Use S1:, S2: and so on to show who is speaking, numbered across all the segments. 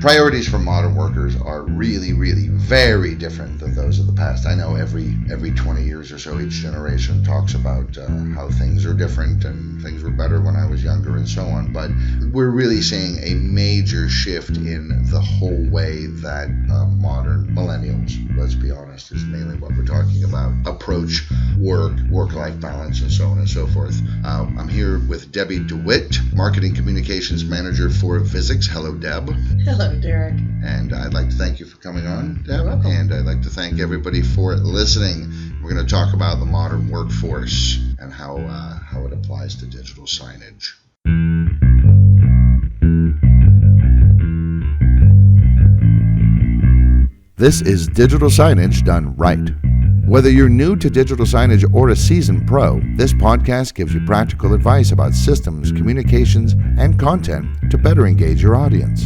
S1: priorities for modern workers are really, really very different than those of the past. I know every 20 years or so, each generation talks about how things are different and things were better when I was younger and so on. But we're really seeing a major shift in the whole way that modern millennials, let's be honest, is mainly what we're talking about, approach work-life balance, and so on and so forth. I'm here with Debbie DeWitt, Marketing Communications Manager for Visix. Hello, Deb.
S2: Hello, Derek.
S1: And I'd like to thank you for coming on, Deb.
S2: You're welcome.
S1: And I'd like to thank everybody for listening. We're going to talk about the modern workforce and how it applies to digital signage. This is digital signage done right. Whether you're new to digital signage or a seasoned pro, this podcast gives you practical advice about systems, communications, and content to better engage your audience.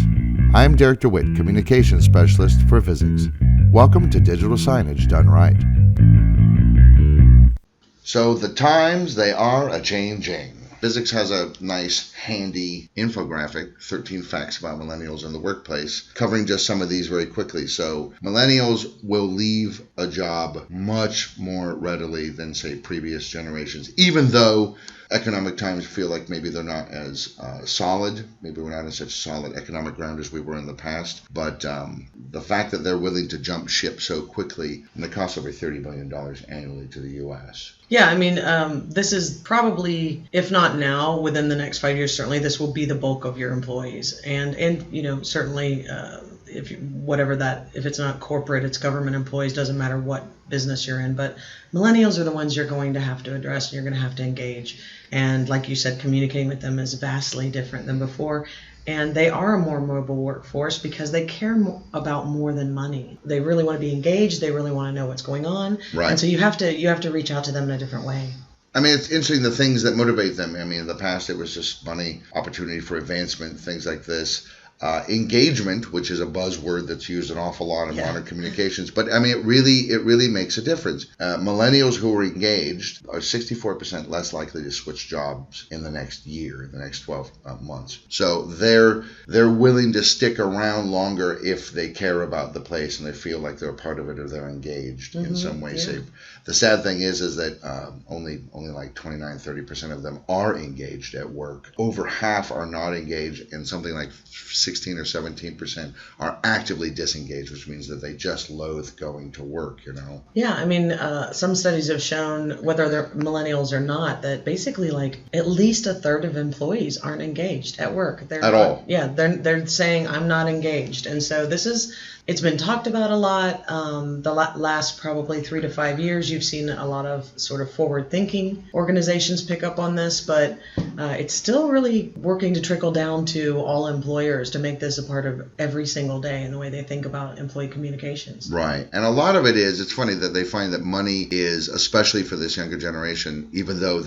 S1: I'm Derek DeWitt, Communications Specialist for Visix. Welcome to Digital Signage Done Right. So the times, they are a-changing. Visix has a nice, handy infographic, 13 facts about millennials in the workplace, covering just some of these very quickly. So millennials will leave a job much more readily than, say, previous generations, even though economic times feel like maybe they're not as solid. Maybe we're not in such solid economic ground as we were in the past. But the fact that they're willing to jump ship so quickly, and it costs over $30 billion annually to the U.S.
S2: Yeah, I mean, this is probably, if not now, within the next 5 years, certainly this will be the bulk of your employees. And you know, certainly if it's not corporate, it's government employees, doesn't matter what business you're in. But millennials are the ones you're going to have to address and you're going to have to engage. And like you said, communicating with them is vastly different than before. And they are a more mobile workforce because they care about more than money. They really want to be engaged. They really want to know what's going on.
S1: Right.
S2: And so you have to reach out to them in a different way.
S1: I mean, it's interesting the things that motivate them. I mean, in the past, it was just money, opportunity for advancement, things like this. Engagement, which is a buzzword that's used an awful lot in modern communications, but I mean, it really makes a difference. Millennials who are engaged are 64% less likely to switch jobs in the next year, the next 12 months. So they're willing to stick around longer if they care about the place and they feel like they're a part of it or they're engaged in some way. Yeah. The sad thing is that only like 29-30% of them are engaged at work. Over half are not engaged, and something like 16 or 17% are actively disengaged, which means that they just loathe going to work, you know? Yeah,
S2: I mean, some studies have shown, whether they're millennials or not, that basically like at least a third of employees aren't engaged at work.
S1: All.
S2: Yeah, they're saying, I'm not engaged. And so it's been talked about a lot. The last probably 3 to 5 years, you've seen a lot of sort of forward-thinking organizations pick up on this, but it's still really working to trickle down to all employers to make this a part of every single day in the way they think about employee communications.
S1: Right. And a lot of it's funny that they find that money is, especially for this younger generation, even though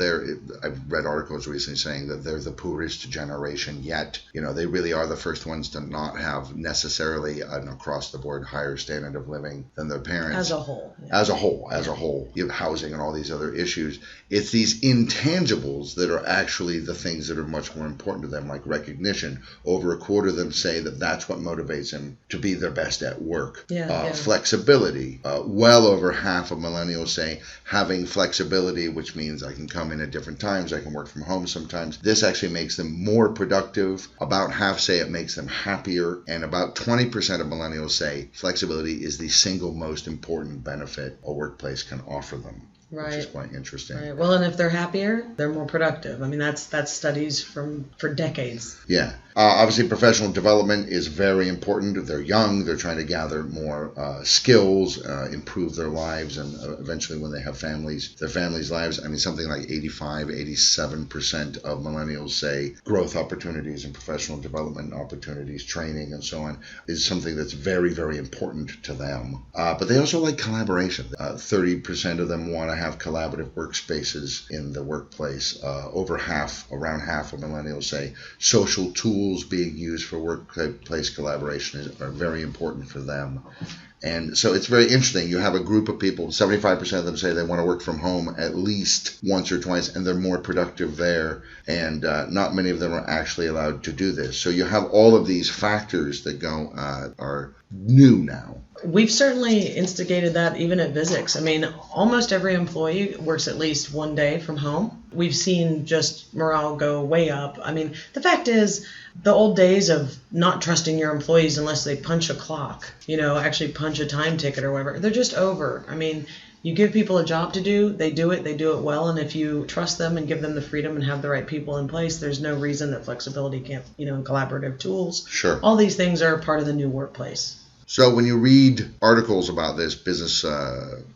S1: I've read articles recently saying that they're the poorest generation yet. You know, they really are the first ones to not have necessarily an across-the-board higher standard of living than their parents.
S2: As a whole.
S1: Yeah. As a whole. You have housing and all these other issues. It's these intangibles that are actually the things that are much more important to them, like recognition. Over a quarter of them say that that's what motivates them to be their best at work. Flexibility. Well over half of millennials say having flexibility, which means I can come in at different times, I can work from home sometimes. This actually makes them more productive. About half say it makes them happier, and about 20% of millennials say flexibility is the single most important benefit a workplace can offer them.
S2: Right.
S1: Which is quite interesting.
S2: Right. Well, and if they're happier, they're more productive. I mean, that's studies for decades.
S1: Yeah. Obviously, professional development is very important. They're young. They're trying to gather more skills, improve their lives, and eventually when they have families, their families' lives. I mean, something like 87% of millennials say growth opportunities and professional development opportunities, training, and so on is something that's very, very important to them. But they also like collaboration. 30% of them want to have collaborative workspaces in the workplace. Around half of millennials say social tools being used for workplace collaboration are very important for them. And so it's very interesting. You have a group of people, 75% of them say they want to work from home at least once or twice, and they're more productive there. And not many of them are actually allowed to do this. So you have all of these factors that are new now.
S2: We've certainly instigated that even at Visix. I mean, almost every employee works at least one day from home. We've seen just morale go way up. I mean, the fact is, the old days of not trusting your employees unless they punch a clock, actually punch a time ticket or whatever, they're just over. I mean, you give people a job to do, they do it well, and if you trust them and give them the freedom and have the right people in place, there's no reason that flexibility can't, and collaborative tools.
S1: Sure. All
S2: these things are part of the new workplace.
S1: So when you read articles about this, business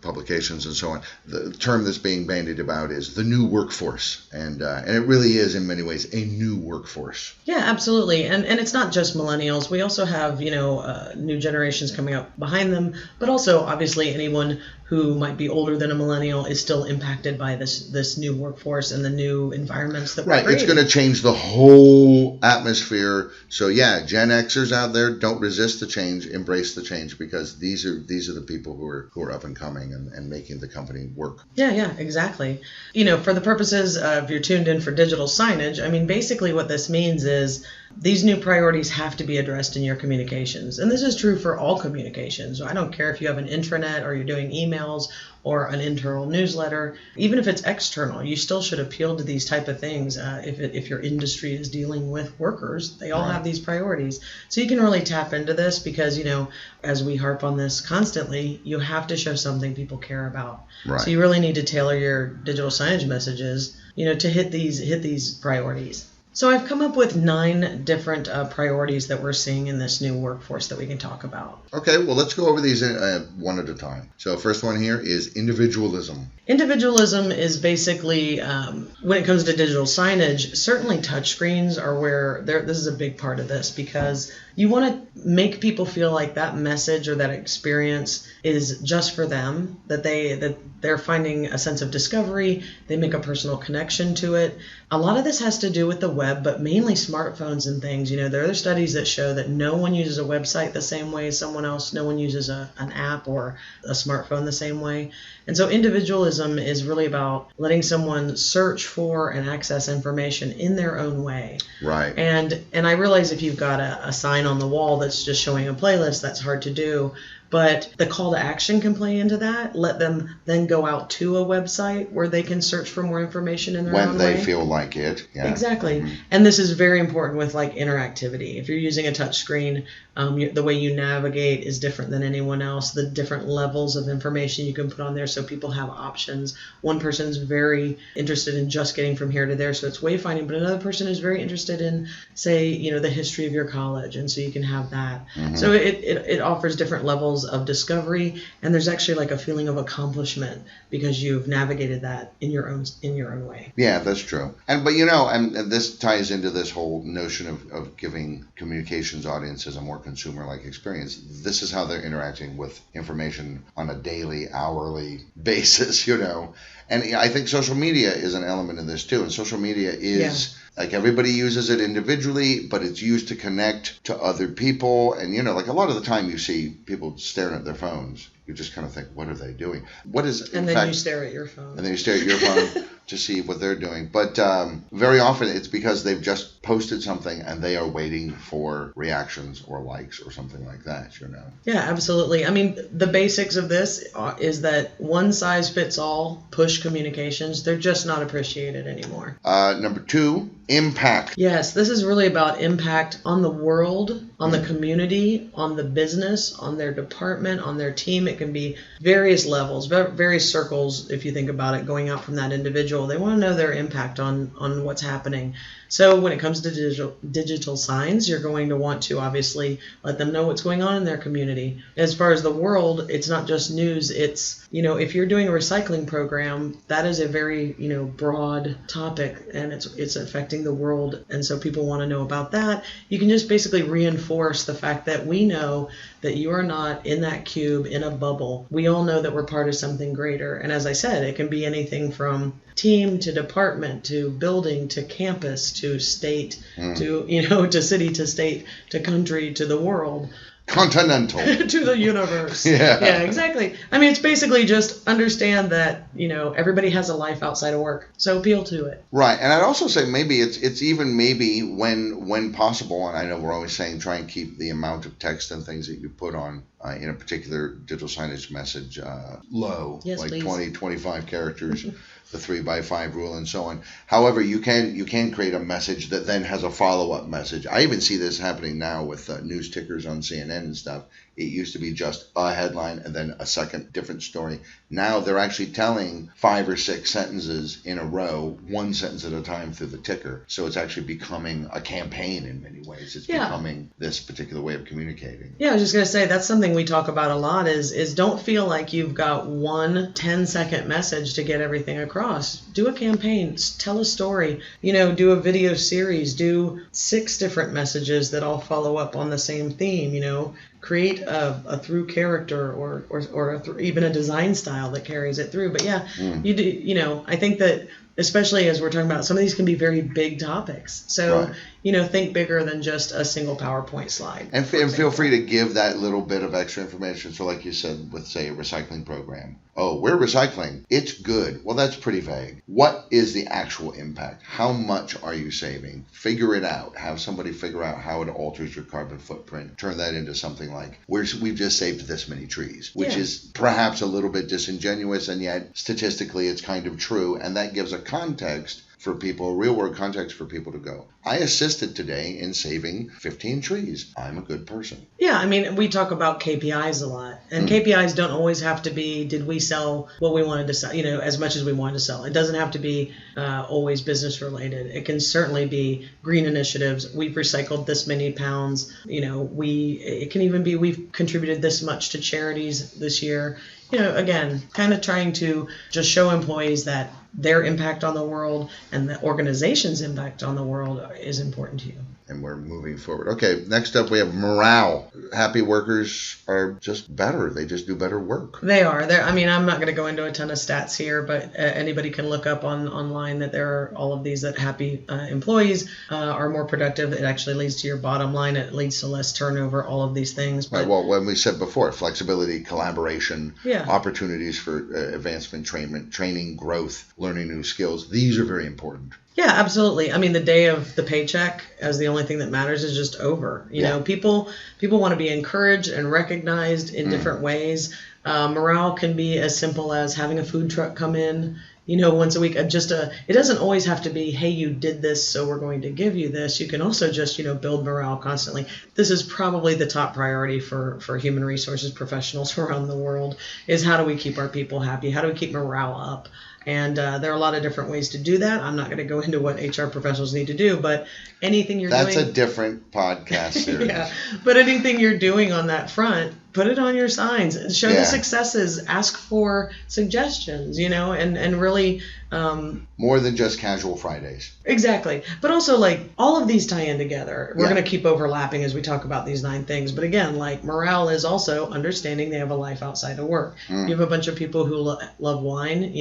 S1: publications and so on, the term that's being bandied about is the new workforce. And it really is, in many ways, a new workforce.
S2: Yeah, absolutely. And it's not just millennials. We also have, new generations coming up behind them. But also, obviously, anyone who might be older than a millennial is still impacted by this new workforce and the new environments that we're creating.
S1: It's going to change the whole atmosphere. So, yeah, Gen Xers out there, don't resist the change, embrace the change, because these are the people who are up and coming and making the company work.
S2: Yeah, exactly. For the purposes of you're tuned in for digital signage, I mean, basically what this means is these new priorities have to be addressed in your communications. And this is true for all communications. I don't care if you have an intranet or you're doing emails or an internal newsletter. Even if it's external, you still should appeal to these type of things. If your industry is dealing with workers, they all have these priorities. So you can really tap into this because, as we harp on this constantly, you have to show something people care about.
S1: Right.
S2: So you really need to tailor your digital signage messages, to hit these priorities. So I've come up with 9 different priorities that we're seeing in this new workforce that we can talk about.
S1: Okay, well, let's go over these one at a time. So first one here is individualism.
S2: Individualism is basically, when it comes to digital signage, certainly touchscreens are where this is a big part of this, because you want to make people feel like that message or that experience is just for them, that they're finding a sense of discovery, they make a personal connection to it. A lot of this has to do with the web, but mainly smartphones and things. There are studies that show that no one uses a website the same way as someone else. No one uses an app or a smartphone the same way. And so individualism is really about letting someone search for and access information in their own way.
S1: Right.
S2: And I realize if you've got a sign on the wall that's just showing a playlist, that's hard to do. But the call to action can play into that. Let them then go out to a website where they can search for more information in their own way.
S1: When they feel like it. Yeah.
S2: Exactly. Mm-hmm. And this is very important with interactivity. If you're using a touch screen, the way you navigate is different than anyone else. The different levels of information you can put on there so people have options. One person's very interested in just getting from here to there, so it's wayfinding, but another person is very interested in, say, the history of your college, and so you can have that. Mm-hmm. So it offers different levels of discovery, and there's actually like a feeling of accomplishment because you've navigated that in your own way.
S1: Yeah, that's true. And this ties into this whole notion of giving communications audiences a more consumer-like experience. This is how they're interacting with information on a daily, hourly basis, And I think social media is an element in this too. And social media is like everybody uses it individually, but it's used to connect to other people. And, like a lot of the time you see people staring at their phones. You just kind of think, what are they doing?
S2: You stare at your phone.
S1: And then you stare at your phone to see what they're doing. But very often it's because they've just posted something and they are waiting for reactions or likes or something like that,
S2: Yeah, absolutely. I mean, the basics of this is that one size fits all push communications. They're just not appreciated anymore.
S1: Number 2, impact.
S2: Yes, this is really about impact on the world, on the community, on the business, on their department, on their team. It can be various levels, various circles, if you think about it, going out from that individual. They want to know their impact on what's happening. So when it comes to digital signs, you're going to want to obviously let them know what's going on in their community. As far as the world, it's not just news. It's, if you're doing a recycling program, that is a very, broad topic, and it's affecting the world. And so people want to know about that. You can just basically reinforce the fact that we know that you are not in that cube in a bubble. We all know that we're part of something greater. And as I said, it can be anything from team to department to building to campus to state to, to city to state to country to the world.
S1: Continental.
S2: To the universe.
S1: Yeah,
S2: exactly. I mean, it's basically just understand that, everybody has a life outside of work. So appeal to it.
S1: Right. And I'd also say maybe it's even maybe when possible, and I know we're always saying try and keep the amount of text and things that you put on in a particular digital signage message low,
S2: yes,
S1: like
S2: please.
S1: 20, 25 characters. The 3x5 rule and so on. However, you can create a message that then has a follow-up message. I even see this happening now with news tickers on CNN and stuff. It used to be just a headline and then a second different story. Now they're actually telling 5 or 6 sentences in a row, one sentence at a time through the ticker. So it's actually becoming a campaign in many ways. It's becoming this particular way of communicating.
S2: Yeah, I was just going to say that's something we talk about a lot is don't feel like you've got one 10-second message to get everything across. Do a campaign, tell a story, do a video series, do 6 different messages that all follow up on the same theme, create a through character or even a design style that carries it through. But you do, I think that especially as we're talking about, some of these can be very big topics. So, think bigger than just a single PowerPoint slide.
S1: And feel free to give that little bit of extra information. So like you said, with, say, a recycling program. Oh, we're recycling. It's good. Well, that's pretty vague. What is the actual impact? How much are you saving? Figure it out. Have somebody figure out how it alters your carbon footprint. Turn that into something like, we've just saved this many trees, which is perhaps a little bit disingenuous, and yet statistically it's kind of true. And that gives a context for people, real world context for people to go, I assisted today in saving 15 trees. I'm a good person.
S2: Yeah, I mean, we talk about KPIs a lot, and KPIs don't always have to be, did we sell what we wanted to sell, as much as we wanted to sell. It doesn't have to be always business related. It can certainly be green initiatives. We've recycled this many pounds. It can even be, we've contributed this much to charities this year. Again, kind of trying to just show employees that their impact on the world and the organization's impact on the world is important to you.
S1: And we're moving forward. Okay, next up we have morale. Happy workers are just better. They just do better work.
S2: They are. I'm not going to go into a ton of stats here, but anybody can look up online that there are all of these that happy employees are more productive. It actually leads to your bottom line. It leads to less turnover, all of these things. But,
S1: right, well, when we said before, flexibility, collaboration, opportunities for advancement, training, growth, learning new skills, these are very important.
S2: Yeah, absolutely. I mean, the day of the paycheck as the only thing that matters is just over. People want to be encouraged and recognized in different ways. Morale can be as simple as having a food truck come in, once a week. It doesn't always have to be, hey, you did this, so we're going to give you this. You can also just, build morale constantly. This is probably the top priority for human resources professionals around the world is how do we keep our people happy? How do we keep morale up? And there are a lot of different ways to do that. I'm not going to go into what HR professionals need to do, but anything you're doing...
S1: That's a different podcast series.
S2: But anything you're doing on that front, put it on your signs. Show the successes. Ask for suggestions, and really...
S1: more than just casual Fridays.
S2: Exactly. But also, all of these tie in together. We're going to keep overlapping as we talk about these 9 things. But again, morale is also understanding they have a life outside of work. You have a bunch of people who love wine,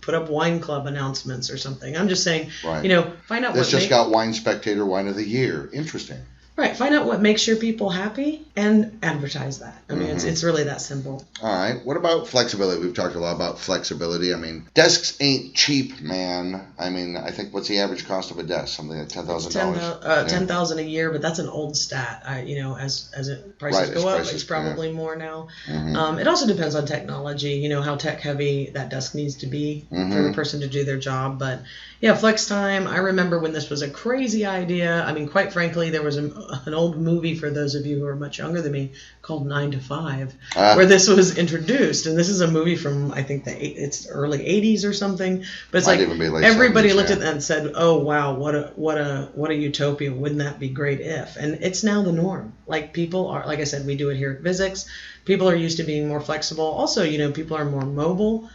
S2: put up wine club announcements or something. I'm just saying, find out
S1: this just got Wine Spectator Wine of the Year. Interesting.
S2: Right. Find out what makes your people happy and advertise that. I mean, it's really that simple.
S1: All right. What about flexibility? We've talked a lot about flexibility. I mean, desks ain't cheap, man. I mean, I think what's the average cost of a desk? Something like $10,000.
S2: $10,000 a year, but that's an old stat. As prices go up, it's probably more now. It also depends on technology. How tech heavy that desk needs to be for the person to do their job. But yeah, flex time. I remember when this was a crazy idea. I mean, quite frankly, there was an old movie for those of you who are much younger than me called 9 to 5, where this was introduced. And this is a movie from, I think, it's early 80s or something. But it's
S1: Might
S2: like
S1: even be late
S2: everybody
S1: 70s,
S2: looked
S1: yeah.
S2: at that and said, oh, wow, what a utopia. Wouldn't that be great if? And it's now the norm. Like, people are, like I said, we do it here at Visix. People are used to being more flexible. Also, people are more mobile.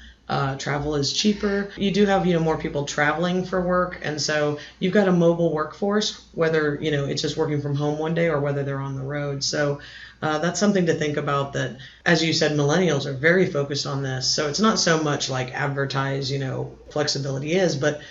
S2: Travel is cheaper. You do have, more people traveling for work. And so you've got a mobile workforce, whether, it's just working from home one day or whether they're on the road. So that's something to think about, that, as you said, millennials are very focused on this. So it's not so much like advertise, flexibility is, but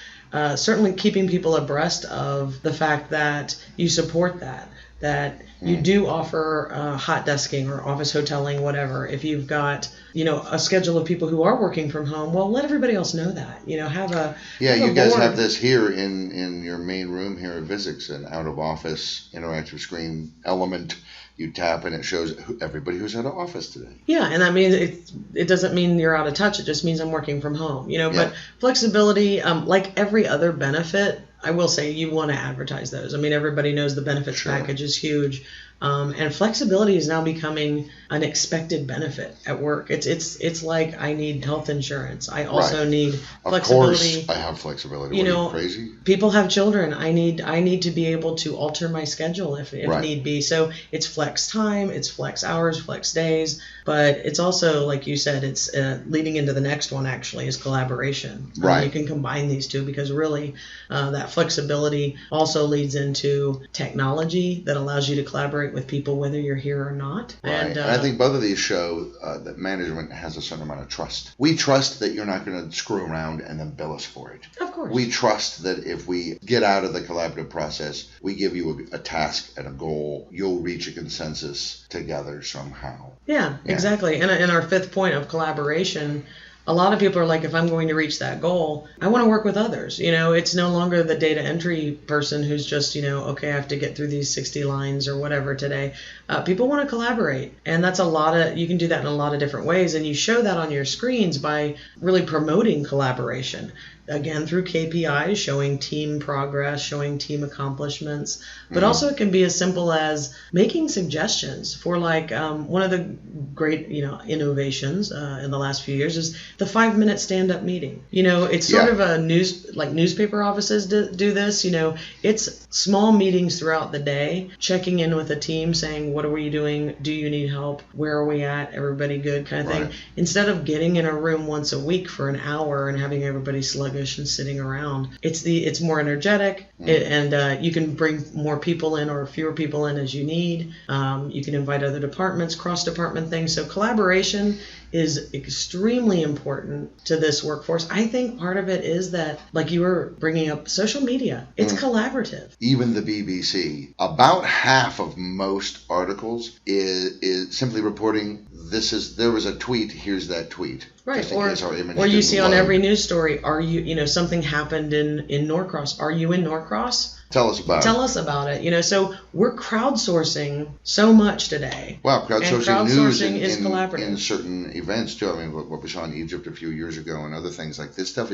S2: certainly keeping people abreast of the fact that you support that you do offer hot desking or office hoteling, whatever. If you've got, a schedule of people who are working from home, well, let everybody else know that. Have a
S1: you guys have this here in your main room here at Visix, an out of office interactive screen element. You tap and it shows everybody who's at office today.
S2: Yeah, and that means it doesn't mean you're out of touch. It just means I'm working from home. But flexibility, like every other benefit, I will say you want to advertise those. I mean, everybody knows the benefits package is huge. And flexibility is now becoming an expected benefit at work. It's like, I need health insurance. I also need flexibility.
S1: Of course, I have flexibility. Are you crazy?
S2: People have children. I need to be able to alter my schedule if need be. So it's flex time, it's flex hours, flex days. But it's also, like you said, it's leading into the next one, actually, is collaboration.
S1: Right.
S2: You can combine these two, because really that flexibility also leads into technology that allows you to collaborate with people whether you're here or not.
S1: Right. And I think both of these show that management has a certain amount of trust. We trust that you're not going to screw around and then bill us for it.
S2: Of course.
S1: We trust that if we get out of the collaborative process, we give you a task and a goal, you'll reach a consensus together somehow.
S2: Yeah. Exactly. And our fifth point of collaboration, a lot of people are like, if I'm going to reach that goal, I want to work with others. It's no longer the data entry person who's just, okay, I have to get through these 60 lines or whatever today. People want to collaborate. And that's you can do that in a lot of different ways. And you show that on your screens by really promoting collaboration. Again, through KPIs, showing team progress, showing team accomplishments. But also it can be as simple as making suggestions for, like, one of the great, innovations in the last few years is the 5-minute stand-up meeting. It's sort of a newspaper offices do this. It's small meetings throughout the day, checking in with a team, saying, what are we doing? Do you need help? Where are we at? Everybody good? Kind of thing. Instead of getting in a room once a week for an hour and having everybody sluggish and sitting around, it's more energetic, and you can bring more people in or fewer people in as you need. You can invite other departments, cross-department things. So collaboration is extremely important to this workforce. I think part of it is that, like you were bringing up, social media. It's collaborative.
S1: Even the BBC, about half of most articles is simply reporting there was a tweet, here's that tweet.
S2: Right, or you see on every news story, are you, something happened in Norcross. Are you in Norcross?
S1: Tell us about it.
S2: So we're crowdsourcing so much today.
S1: Wow, crowdsourcing news
S2: is collaborative.
S1: In certain events too. I mean, what we saw in Egypt a few years ago and other things like this stuff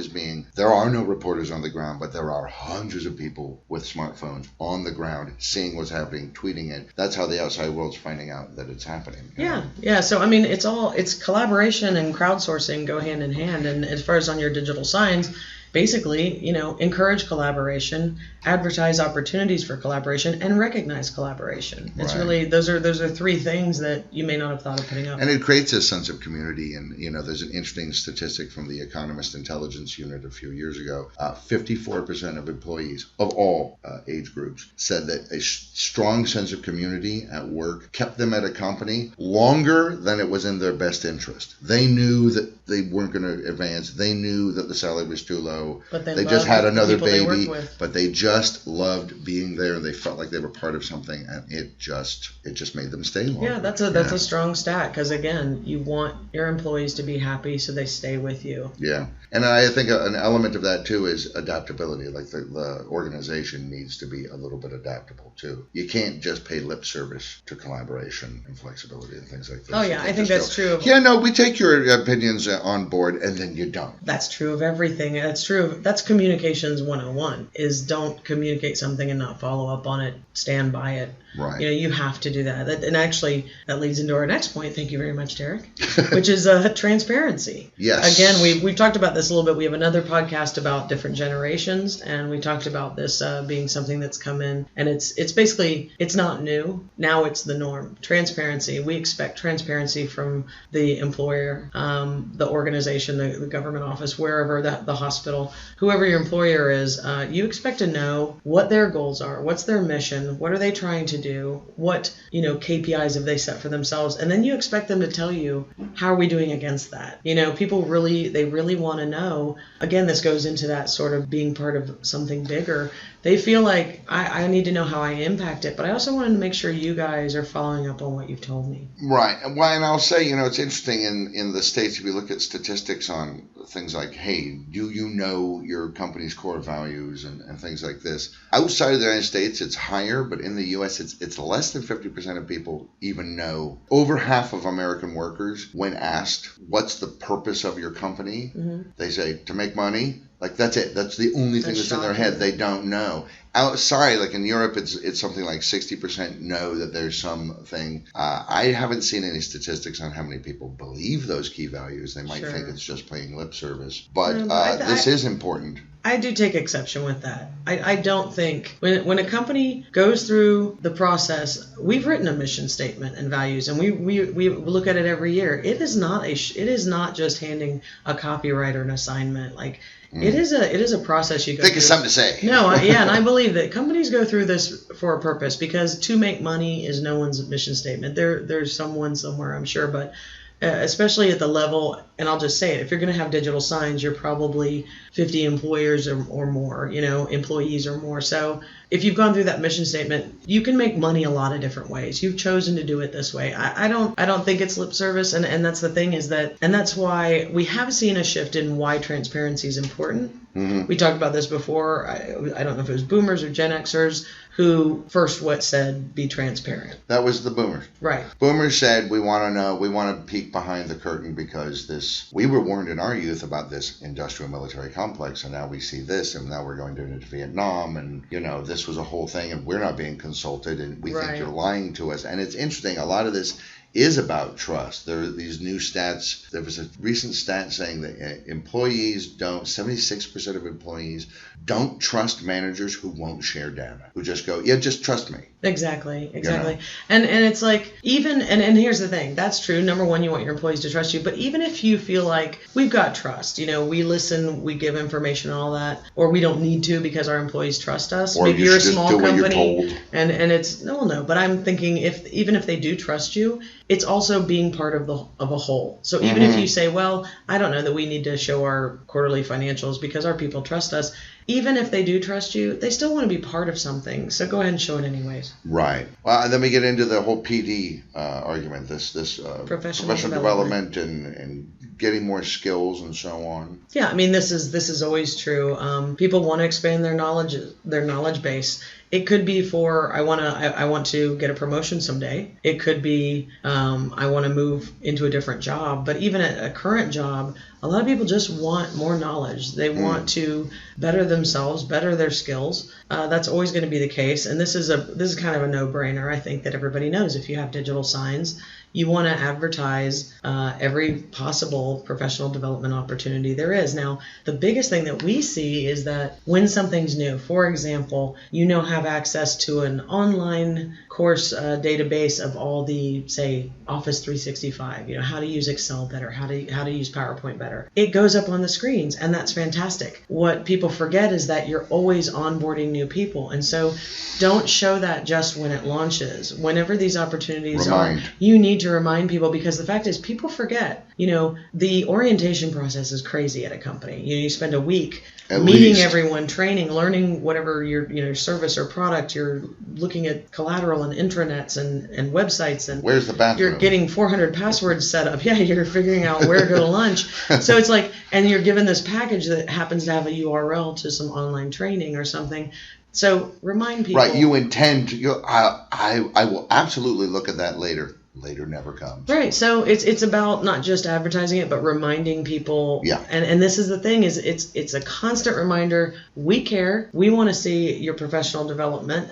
S1: there are no reporters on the ground, but there are hundreds of people with smartphones on the ground seeing what's happening, tweeting it. That's how the outside world's finding out that it's happening.
S2: Yeah. So, I mean, it's collaboration and crowdsourcing go hand in hand. And as far as on your digital signs, basically, encourage collaboration, advertise opportunities for collaboration, and recognize collaboration. It's really, those are three things that you may not have thought of putting up.
S1: And it creates a sense of community. And, there's an interesting statistic from the Economist Intelligence Unit a few years ago. 54% of employees of all age groups said that a strong sense of community at work kept them at a company longer than it was in their best interest. They knew that they weren't going to advance. They knew that the salary was too low.
S2: But
S1: they just had another baby, but they just loved being there. They felt like they were part of something, and it just made them stay longer.
S2: Yeah, that's a strong stat, because again, you want your employees to be happy so they stay with you.
S1: Yeah, and I think an element of that too is adaptability. Like the organization needs to be a little bit adaptable too. You can't just pay lip service to collaboration and flexibility and things like this.
S2: Oh yeah, I think that's true.
S1: Yeah, no, we take your opinions on board, and then you don't.
S2: That's true of everything. That's true true. That's communications 101, is don't communicate something and not follow up on it, stand by it.
S1: Right.
S2: You have to do that. And actually, that leads into our next point. Thank you very much, Derek, which is transparency.
S1: Yes.
S2: Again, we've talked about this a little bit. We have another podcast about different generations, and we talked about this being something that's come in. And it's basically, it's not new. Now it's the norm. Transparency. We expect transparency from the employer, the organization, the government office, wherever, the hospital, whoever your employer is. You expect to know what their goals are, what's their mission, what are they trying to do, what KPIs have they set for themselves, and then you expect them to tell you, how are we doing against that? People really want to know. Again, this goes into that sort of being part of something bigger. They feel like I need to know how I impact it, but I also wanted to make sure you guys are following up on what you've told me.
S1: Right. Well, and I'll say, it's interesting in the States, if you look at statistics on things like, hey, do you know your company's core values and things like this? Outside of the United States, it's higher, but in the U.S., it's less than 50% of people even know. Over half of American workers, when asked, what's the purpose of your company? Mm-hmm. They say, to make money. Like, that's it. That's the only thing that's in their head. They don't know. Outside, like in Europe, it's something like 60% know that there's something. I haven't seen any statistics on how many people believe those key values. They might think it's just plain lip service. But this is important.
S2: I do take exception with that. I don't think when a company goes through the process, we've written a mission statement and values, and we look at it every year. It is not just handing a copywriter an assignment. Like, it is a process you go through.
S1: Think of something to say.
S2: No, and I believe that companies go through this for a purpose, because to make money is no one's mission statement. There's someone somewhere, I'm sure, but especially at the level, and I'll just say it, if you're going to have digital signs, you're probably 50 employers or more, employees or more. So if you've gone through that mission statement, you can make money a lot of different ways. You've chosen to do it this way. I don't think it's lip service, and that's the thing, is that, and that's why we have seen a shift in why transparency is important. Mm-hmm. We talked about this before. I don't know if it was boomers or Gen Xers who first said be transparent.
S1: That was the boomers.
S2: Right.
S1: Boomers said, we want to know, we want to peek behind the curtain, because we were warned in our youth about this industrial military complex, and now we see this, and now we're going into Vietnam, and this was a whole thing, and we're not being consulted, and we think you're lying to us. And it's interesting, a lot of this is about trust. There are these new stats. There was a recent stat saying that 76% of employees don't trust managers who won't share data, who just go, yeah, just trust me.
S2: Exactly. And it's like, even, and here's the thing, that's true. Number one, you want your employees to trust you, but even if you feel like we've got trust, we listen, we give information and all that, or we don't need to because our employees trust us.
S1: Or
S2: maybe you're a small company,
S1: and
S2: it's, no, but I'm thinking even if they do trust you, it's also being part of a whole. So even if you say, well, I don't know that we need to show our quarterly financials because our people trust us, even if they do trust you, they still want to be part of something. So go ahead and show it anyways.
S1: Right. Well, and then we get into the whole PD argument, this professional development and getting more skills and so on.
S2: Yeah, I mean, this is always true. People want to expand their knowledge base. It could be for I want to get a promotion someday. It could be I want to move into a different job. But even at a current job, a lot of people just want more knowledge. They want to better themselves, better their skills. That's always going to be the case. And this is kind of a no-brainer. I think that everybody knows if you have digital signs, you want to advertise every possible professional development opportunity there is. Now, the biggest thing that we see is that when something's new, for example, have access to an online course database of all the, say, Office 365, how to use Excel better, how to use PowerPoint better. It goes up on the screens, and that's fantastic. What people forget is that you're always onboarding new people, and so don't show that just when it launches. Whenever these opportunities are, you need to remind people, because the fact is people forget. The orientation process is crazy at a company. You spend a week meeting everyone, training, learning whatever your service or product. You're looking at collateral and intranets and websites, and
S1: where's the bathroom?
S2: You're getting 400 passwords set up. Yeah, you're figuring out where to go to lunch. So it's like, and you're given this package that happens to have a URL to some online training or something. So remind people.
S1: Right, you intend to. I will absolutely look at that later. later never comes.
S2: Right. So it's about not just advertising it, but reminding people.
S1: Yeah.
S2: And this is the thing, is it's a constant reminder. We care. We want to see your professional development.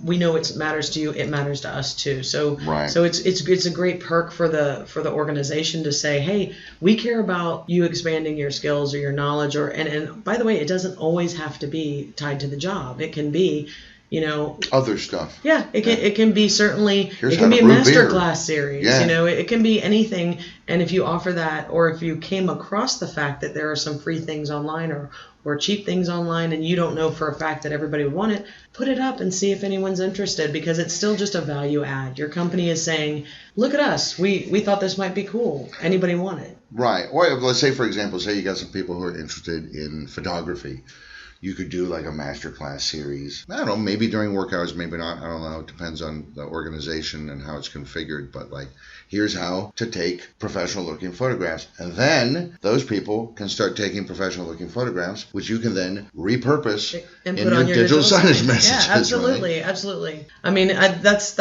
S2: We know it matters to you. It matters to us too. So
S1: Right.
S2: so it's a great perk for the organization to say, hey, we care about you expanding your skills or your knowledge, and by the way, it doesn't always have to be tied to the job. It can be,
S1: other stuff.
S2: Yeah, it can be certainly.
S1: Here's
S2: it can
S1: how
S2: be
S1: to
S2: a
S1: brew
S2: master
S1: beer.
S2: class series.
S1: Yeah.
S2: It can be anything. And if you offer that, or if you came across the fact that there are some free things online or cheap things online, and you don't know for a fact that everybody would want it, put it up and see if anyone's interested, because it's still just a value add. Your company is saying, look at us. We thought this might be cool. Anybody want it?
S1: Right. Or let's say, for example, say you got some people who are interested in photography. You could do like a masterclass series. I don't know, maybe during work hours, maybe not. I don't know. It depends on the organization and how it's configured. But like, here's how to take professional looking photographs. And then those people can start taking professional looking photographs, which you can then repurpose
S2: And
S1: in
S2: put
S1: your
S2: on your
S1: digital signage messages.
S2: Yeah, absolutely,
S1: right?
S2: absolutely. I mean, that's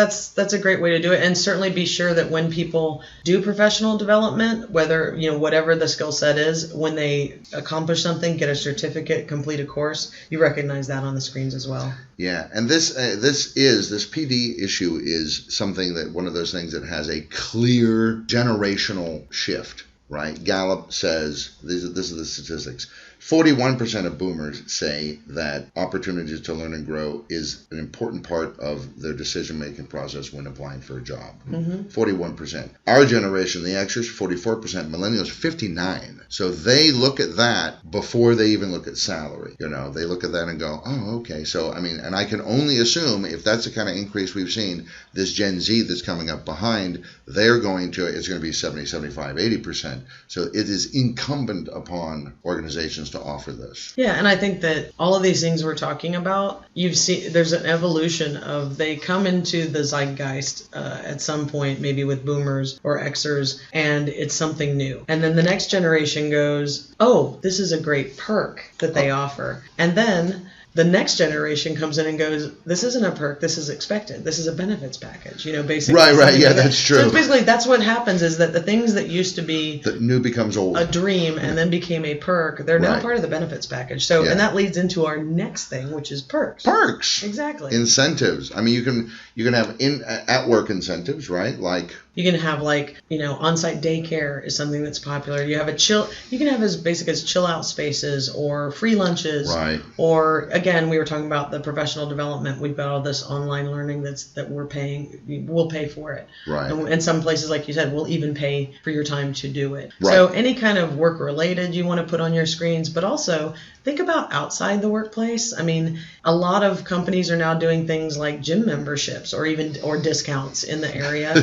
S2: a great way to do it, and certainly be sure that when people do professional development, whether whatever the skill set is, when they accomplish something, get a certificate, complete a course, you recognize that on the screens as well.
S1: Yeah, and this PD issue is something that one of those things that has a clear generational shift. Right? Gallup says this is the statistics. 41% of boomers say that opportunities to learn and grow is an important part of their decision-making process when applying for a job. 41%. Our generation, the Xers, 44%. Millennials, 59%. So they look at that before they even look at salary. They look at that and go, oh, okay. So, I mean, and I can only assume if that's the kind of increase we've seen, this Gen Z that's coming up behind, it's going to be 70, 75, 80%. So it is incumbent upon organizations to offer this.
S2: Yeah, and I think that all of these things we're talking about, you've seen there's an evolution of, they come into the zeitgeist at some point, maybe with boomers or Xers, and it's something new. And then the next generation goes, oh, this is a great perk that they offer. And then the next generation comes in and goes, this isn't a perk, this is expected. This is a benefits package, basically.
S1: Right, yeah, that's true.
S2: So basically that's what happens, is that the things that used to be
S1: the new becomes old.
S2: A dream and then became a perk, they're now part of the benefits package. So, and that leads into our next thing, which is perks.
S1: Perks.
S2: Exactly.
S1: Incentives. I mean, you can have at work incentives, right? Like,
S2: you can have on-site daycare is something that's popular. You can have as basic as chill out spaces or free lunches.
S1: Right.
S2: Or again, we were talking about the professional development. We've got all this online learning that we're paying. We'll pay for it.
S1: Right.
S2: And some places, like you said, will even pay for your time to do it.
S1: Right.
S2: So any kind of work related you want to put on your screens, but also think about outside the workplace. I mean, a lot of companies are now doing things like gym memberships or discounts in the area.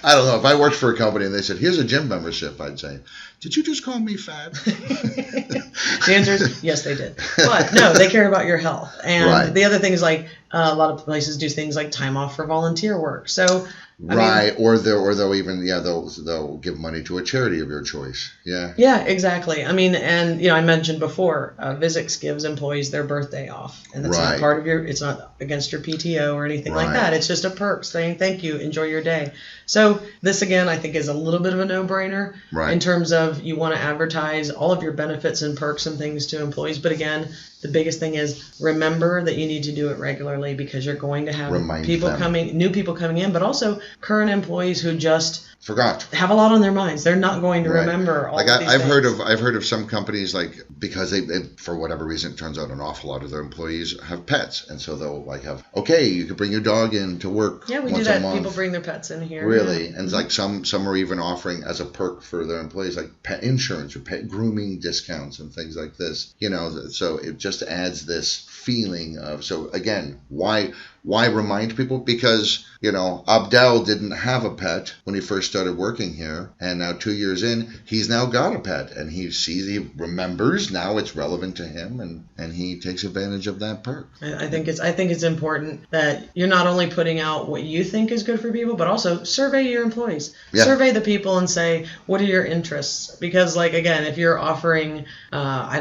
S1: I don't know. If I worked for a company and they said, here's a gym membership, I'd say, did you just call me fat?
S2: The answer is yes, they did. But no, they care about your health. And the other thing is, like, a lot of places do things like time off for volunteer work. So
S1: or they'll even they'll give money to a charity of your choice. Yeah,
S2: exactly. I mean, and I mentioned before, Visix gives employees their birthday off, and that's not part of it's not against your PTO or anything like that. It's just a perk saying thank you, enjoy your day. So this again, I think, is a little bit of a no-brainer in terms of you want to advertise all of your benefits and perks and things to employees. But again, the biggest thing is remember that you need to do it regularly, because you're going to have new people coming in, but also current employees who just have a lot on their minds. They're not going to remember all of these
S1: I've
S2: things.
S1: I've heard of some companies, like, because they for whatever reason, it turns out an awful lot of their employees have pets, and so they'll you could bring your dog in to work.
S2: Yeah, we
S1: once
S2: do that.
S1: a month.
S2: People bring their pets in here.
S1: Really, and it's like some are even offering as a perk for their employees, like pet insurance or pet grooming discounts and things like this. So it just adds this feeling of, so again, why remind people? Because Abdel didn't have a pet when he first started working here, and now 2 years in, he's now got a pet, and he remembers, now it's relevant to him, and he takes advantage of that perk.
S2: I think it's important that you're not only putting out what you think is good for people, but also survey your employees. Survey the people and say, what are your interests? Because, like, again, if you're offering, I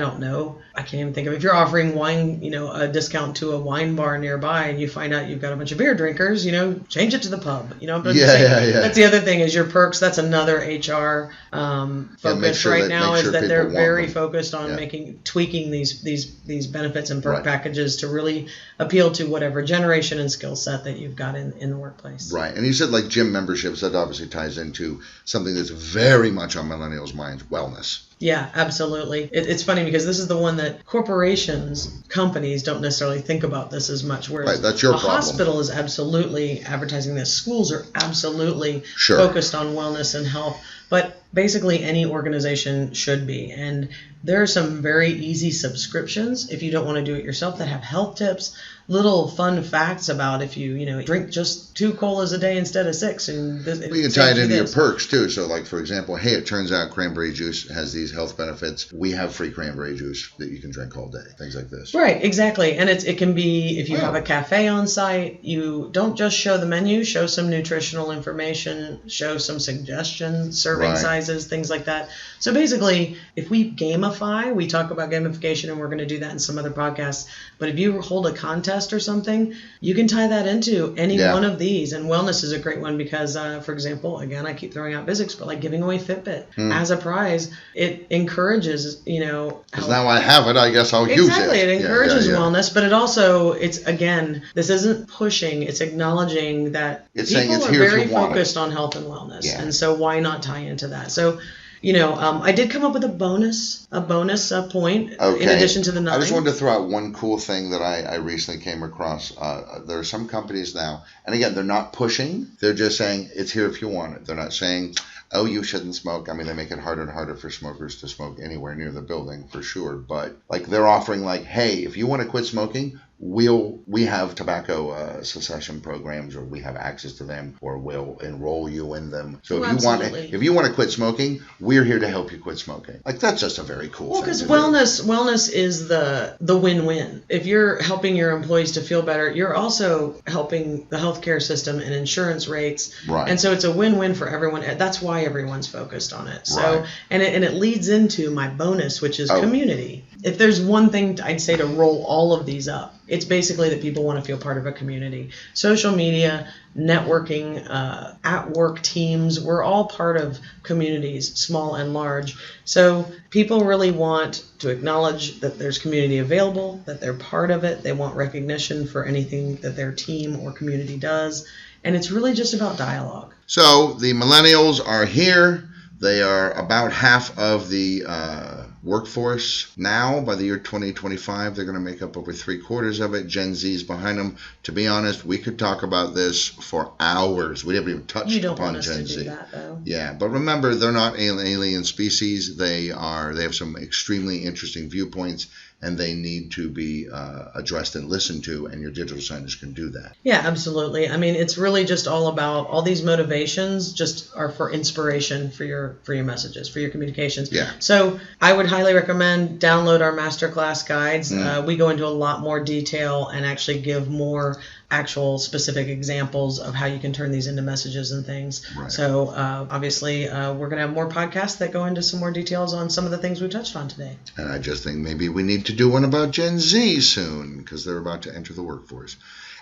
S2: can't even think of, if you're offering wine, a discount to a wine bar nearby, and you find find out you've got a bunch of beer drinkers, change it to the pub. But
S1: Yeah.
S2: That's the other thing is your perks. That's another HR focus right now is that they're very focused on tweaking these benefits and perk packages to really appeal to whatever generation and skill set that you've got in the workplace.
S1: Right. And you said like gym memberships, that obviously ties into something that's very much on millennials' minds, wellness.
S2: Yeah, absolutely. It's funny because this is the one that companies don't necessarily think about this as much. Whereas
S1: that's your problem.
S2: Hospital is absolutely advertising this. Schools are absolutely focused on wellness and health. But basically any organization should be. And there are some very easy subscriptions if you don't want to do it yourself that have health tips, little fun facts about if you drink just 2 colas a day instead of 6. And
S1: you can tie it into your perks too. So like, for example, hey, it turns out cranberry juice has these health benefits. We have free cranberry juice that you can drink all day. Things like this.
S2: Right, exactly. And it can be if you have a cafe on site, you don't just show the menu, show some nutritional information, show some suggestions, serving sizes, things like that. So basically, if we gamify, we talk about gamification and we're going to do that in some other podcasts. But if you hold a contest or something, you can tie that into any one of these. And wellness is a great one because, for example, again, I keep throwing out Visix, but like giving away Fitbit as a prize, it encourages,
S1: because now I have it, I guess I'll use it.
S2: Exactly. It encourages wellness, but this isn't pushing, it's acknowledging that people are very focused on health and wellness. Yeah. And so why not tie into that? So, I did come up with a bonus point in addition to the 9.
S1: I just wanted to throw out one cool thing that I recently came across. There are some companies now, and again, they're not pushing. They're just saying it's here if you want it. They're not saying, oh, you shouldn't smoke. I mean, they make it harder and harder for smokers to smoke anywhere near the building for sure. But like they're offering like, hey, if you want to quit smoking, we have tobacco cessation programs, or we have access to them, or we'll enroll you in them. So if you want to quit smoking, we're here to help you quit smoking. Like that's just a very cool thing.
S2: Well, because wellness is the win-win. If you're helping your employees to feel better, you're also helping the healthcare system and insurance rates.
S1: Right.
S2: And so it's a win-win for everyone. That's why everyone's focused on it. So and it leads into my bonus, which is community. If there's one thing I'd say to roll all of these up, it's basically that people want to feel part of a community. Social media, networking, at work teams, we're all part of communities, small and large. So people really want to acknowledge that there's community available, that they're part of it. They want recognition for anything that their team or community does. And it's really just about dialogue.
S1: So the millennials are here. They are about half of the workforce now. By the year 2025, they're going to make up over 3/4 of it. Gen Z's behind them. To be honest, we could talk about this for hours. We haven't even touched upon Gen Z.
S2: Do that, though.
S1: Yeah, but remember, they're not alien species. They have some extremely interesting viewpoints, and they need to be addressed and listened to, and your digital signage can do that.
S2: Yeah, absolutely. I mean, it's really just all about all these motivations just are for inspiration for your messages, for your communications.
S1: Yeah.
S2: So I would highly recommend download our masterclass guides. We go into a lot more detail and actually give more actual specific examples of how you can turn these into messages and things.
S1: Right.
S2: So obviously we're going to have more podcasts that go into some more details on some of the things we touched on today.
S1: And I just think maybe we need to do one about Gen Z soon because they're about to enter the workforce.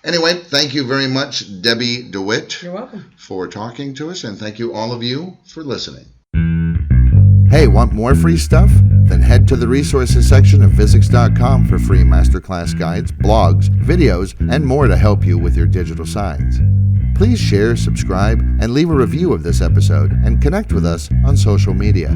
S1: Anyway, thank you very much, Debbie DeWitt.
S2: You're welcome.
S1: For talking to us, and thank you all of you for listening.
S3: Hey, want more free stuff? Then head to the resources section of Visix.com for free masterclass guides, blogs, videos, and more to help you with your digital signs. Please share, subscribe, and leave a review of this episode and connect with us on social media.